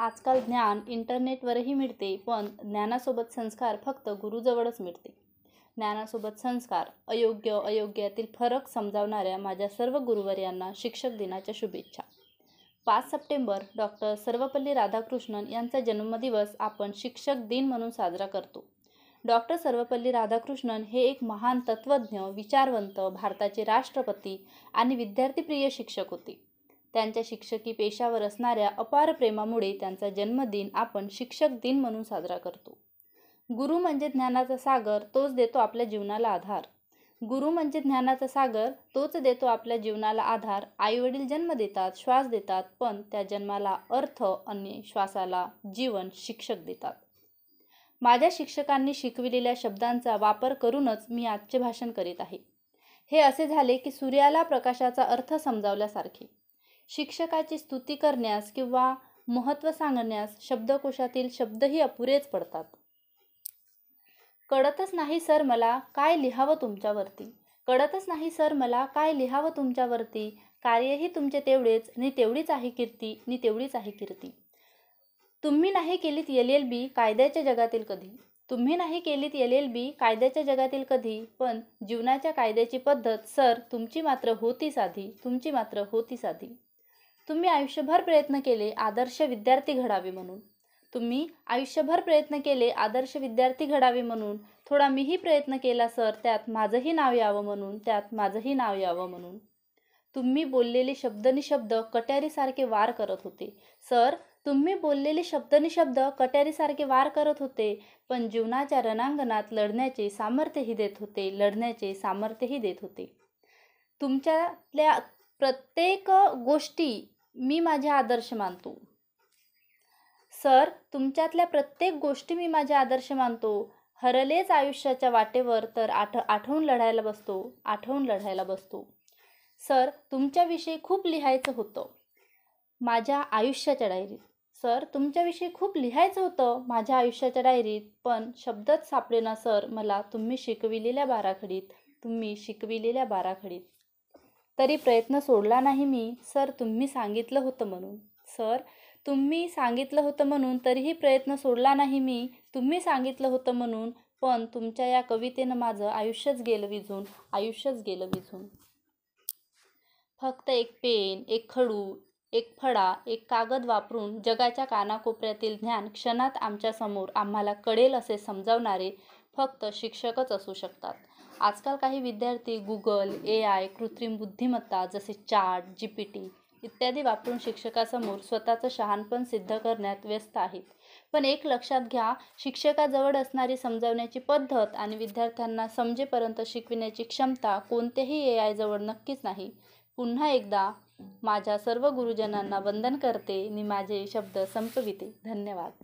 आजकाल ज्ञान इंटरनेटवरही मिळते, पण ज्ञानासोबत संस्कार फक्त गुरुजवळच मिळते. ज्ञानासोबत संस्कार, अयोग्य यातील फरक समजावणाऱ्या माझ्या सर्व गुरुवर्यांना शिक्षक दिनाच्या शुभेच्छा. 5 सप्टेंबर डॉक्टर सर्वपल्ली राधाकृष्णन यांचा जन्मदिवस आपण शिक्षक दिन म्हणून साजरा करतो. डॉक्टर सर्वपल्ली राधाकृष्णन हे एक महान तत्त्वज्ञ, विचारवंत, भारताचे राष्ट्रपती आणि विद्यार्थीप्रिय शिक्षक होते. त्यांच्या शिक्षकी पेशावर असणाऱ्या अपार प्रेमामुळे त्यांचा जन्मदिन आपण शिक्षक दिन म्हणून साजरा करतो. गुरु म्हणजे ज्ञानाचा सागर, तोच देतो आपल्या जीवनाला आधार. गुरु म्हणजे ज्ञानाचा सागर, तोच देतो आपल्या जीवनाला आधार. आईवडील जन्म देतात, श्वास देतात, पण त्या जन्माला अर्थ आणि श्वासाला जीवन शिक्षक देतात. माझ्या शिक्षकांनी शिकविलेल्या शब्दांचा वापर करूनच मी आजचे भाषण करीत आहे. हे असे झाले की सूर्याला प्रकाशाचा अर्थ समजावल्यासारखे. शिक्षकाची स्तुती करण्यास किंवा महत्त्व सांगण्यास शब्दकोशातील शब्दही अपुरेच पडतात. कळतच नाही सर मला काय लिहावं तुमच्यावरती. कळतच नाही सर मला काय लिहावं तुमच्यावरती. कार्यही तुमचे तेवढेच, नि तेवढीच आहे कीर्ती, नि तेवढीच आहे कीर्ती. तुम्ही नाही केलीत LLB कायद्याच्या जगातील कधी. तुम्ही नाही केलीत LLB कायद्याच्या जगातील कधी. पण जीवनाच्या कायद्याची पद्धत सर तुमची मात्र होती साधी, तुमची मात्र होती साधी. तुम्ही आयुष्यभर प्रयत्न केले आदर्श विद्यार्थी घडावे म्हणून. तुम्ही आयुष्यभर प्रयत्न केले आदर्श विद्यार्थी घडावे म्हणून. थोडा मीही प्रयत्न केला सर, त्यात माझंही नाव यावं म्हणून, त्यात माझंही नाव यावं म्हणून. तुम्ही बोललेले शब्दनिशब्द कट्यारीसारखे वार करत होते. सर तुम्ही बोललेले शब्दनिशब्द कट्यारीसारखे वार करत होते, पण जीवनाच्या रणांगणात लढण्याचे सामर्थ्यही देत होते, लढण्याचे सामर्थ्यही देत होते. तुमच्यातल्या प्रत्येक गोष्टी मी माझे आदर्श मानतो. सर तुमच्यातल्या प्रत्येक गोष्टी मी माझे आदर्श मानतो. हरलेच आयुष्याच्या वाटेवर तर आठवून लढायला बसतो. सर तुमच्याविषयी खूप लिहायचं होतं माझ्या आयुष्याच्या डायरीत. सर तुमच्याविषयी खूप लिहायचं होतं माझ्या आयुष्याच्या डायरीत, पण शब्दच सापडेना सर मला तुम्ही शिकविलेल्या बाराखडीत. तरी प्रयत्न सोडला नाही मी सर तुम्ही सांगितलं होतं म्हणून. सर तुम्ही सांगितलं होतं म्हणून तरीही प्रयत्न सोडला नाही मी, तुम्ही सांगितलं होतं म्हणून. पण तुमच्या या कवितेनं माझं आयुष्यच गेलं विझून. फक्त एक पेन, एक खडू, एक फळा, एक कागद वापरून जगाच्या कानाकोपऱ्यातील ज्ञान क्षणात आमच्यासमोर आम्हाला कळेल असे समजावणारे फक्त शिक्षकच असू शकतात. आजकाल काही विद्यार्थी Google, AI, कृत्रिम बुद्धिमत्ता जसे चॅट GPT इत्यादी वापरून शिक्षकासमोर स्वतःचं शहाणपण सिद्ध करण्यात व्यस्त आहेत. पण एक लक्षात घ्या, शिक्षकाजवळ असणारी समजावण्याची पद्धत आणि विद्यार्थ्यांना समजेपर्यंत शिकविण्याची क्षमता कोणत्याही AI जवळ नक्कीच नाही. पुन्हा एकदा माझ्या सर्व गुरुजनांना वंदन करते नि माझे शब्द संपविते. धन्यवाद.